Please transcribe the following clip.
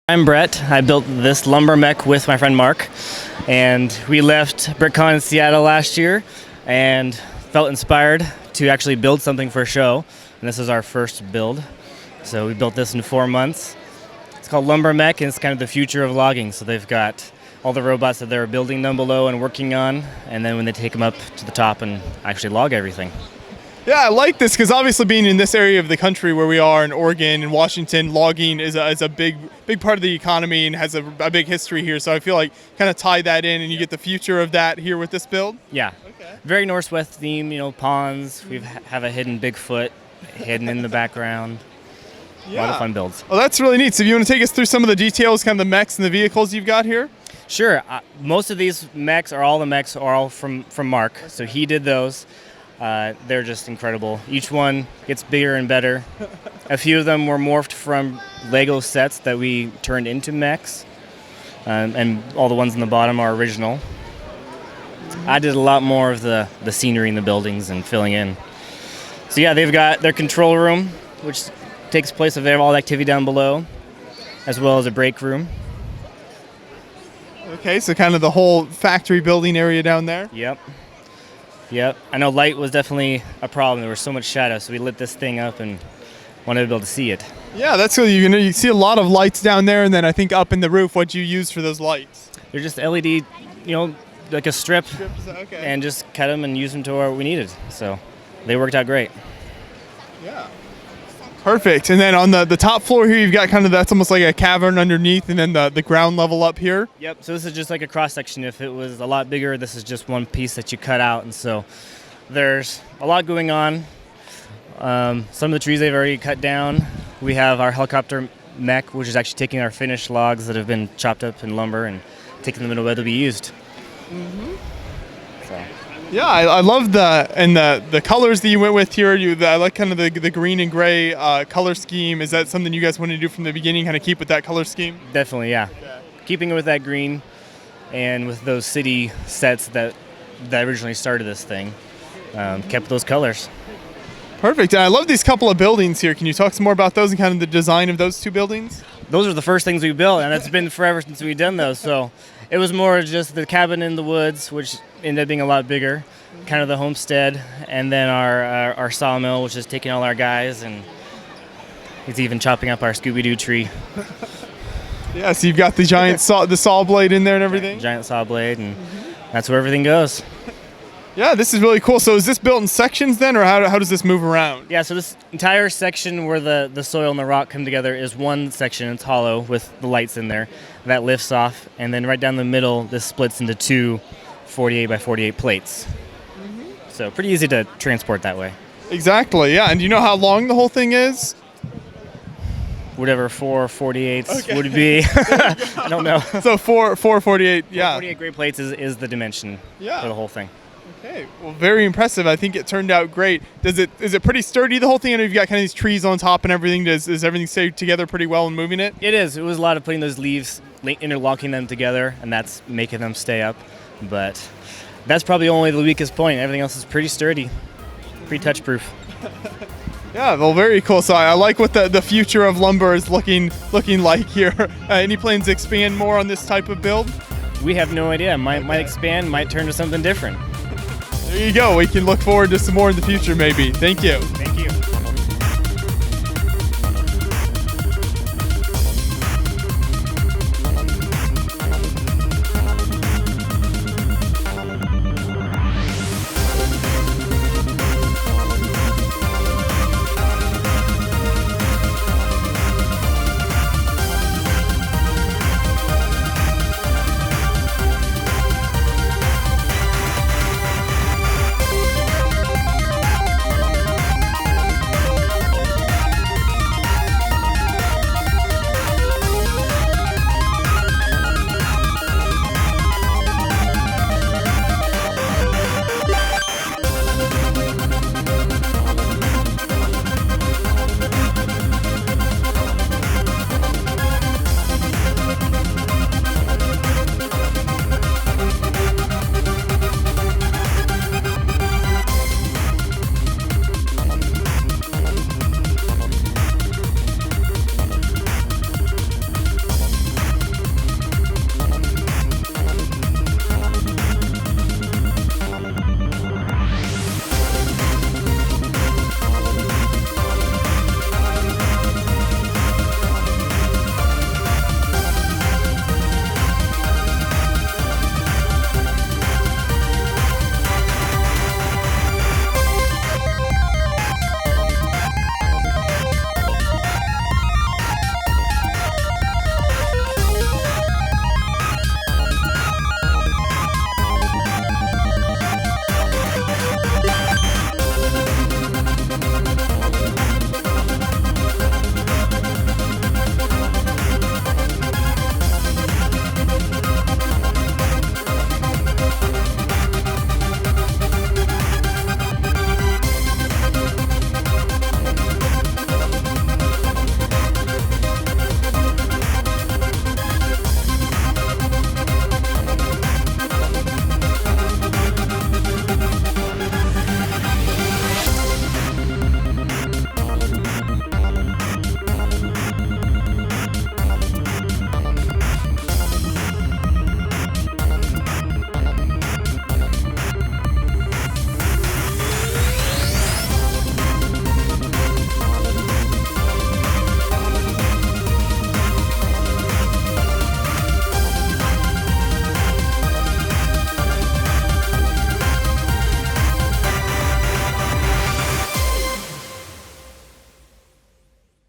I'm Brett. I built this Lumber Mech with my friend Mark, and we left BrickCon in Seattle last year and felt inspired to actually build something for a show, and this is our first build. So we built this in 4 months. It's called Lumber Mech, and it's kind of the future of logging. So they've got all the robots that they're building down below and working on, and then when they take them up to the top and actually log everything. Yeah, I like this because obviously being in this area of the country where we are in Oregon and Washington, logging is a big part of the economy and has a big history here. So I feel like kind of tie that in and you get the future of that here with this build. Yeah, okay. Very Northwest theme, ponds. We have a hidden Bigfoot hidden in the background. Yeah. A lot of fun builds. Well, that's really neat. So if you want to take us through some of the details, kind of the mechs and the vehicles you've got here? Sure. Most of these mechs are all from Mark. So he did those. They're just incredible. Each one gets bigger and better. A few of them were morphed from Lego sets that we turned into mechs, and all the ones in the bottom are original. I did a lot more of the scenery in the buildings and filling in. So yeah, they've got their control room, which takes place of all the activity down below, as well as a break room. Okay, so kind of the whole factory building area down there? Yep. I know light was definitely a problem. There was so much shadow, so we lit this thing up and wanted to be able to see it. Yeah, that's cool. You see a lot of lights down there, and then I think up in the roof, what'd you use for those lights? They're just LED, like a strip, okay. And just cut them and use them to what we needed. So they worked out great. Yeah. Perfect. And then on the top floor here, you've got that's almost like a cavern underneath, and then the ground level up here. Yep. So this is just like a cross section. If it was a lot bigger, this is just one piece that you cut out, and so there's a lot going on. Some of the trees they've already cut down. We have our helicopter mech, which is actually taking our finished logs that have been chopped up in lumber and taking them into where they'll be used. Mm-hmm. So. Yeah, I love the colors that you went with here. I like kind of the green and gray color scheme. Is that something you guys wanted to do from the beginning, kind of keep with that color scheme? Definitely, yeah. Keeping it with that green and with those city sets that originally started this thing, kept those colors. Perfect. And I love these couple of buildings here. Can you talk some more about those and kind of the design of those two buildings? Those are the first things we built, and it's been forever since we've done those. So it was more just the cabin in the woods, which ended up being a lot bigger, kind of the homestead, and then our sawmill, which is taking all our guys, and he's even chopping up our Scooby-Doo tree. Yeah, so you've got the giant saw blade in there and everything? Giant saw blade, and that's where everything goes. Yeah, this is really cool. So is this built in sections then, or how does this move around? Yeah, so this entire section where the soil and the rock come together is one section. It's hollow with the lights in there. That lifts off, and then right down the middle, this splits into two 48 by 48 plates. Mm-hmm. So pretty easy to transport that way. Exactly, yeah. And do you know how long the whole thing is? Whatever 4 48s would be. I don't know. So 4 48, yeah. 48 grade plates is the dimension for the whole thing. Okay, well, very impressive. I think it turned out great. Is it pretty sturdy, the whole thing? I know you've got kind of these trees on top and everything. Does everything stay together pretty well and moving it? It is. It was a lot of putting those leaves, interlocking them together, and that's making them stay up. But that's probably only the weakest point. Everything else is pretty sturdy, pretty touch-proof. Yeah, well, very cool. So I like what the future of lumber is looking like here. Any plans to expand more on this type of build? We have no idea. Might expand, might turn to something different. There you go. We can look forward to some more in the future, maybe. Thank you.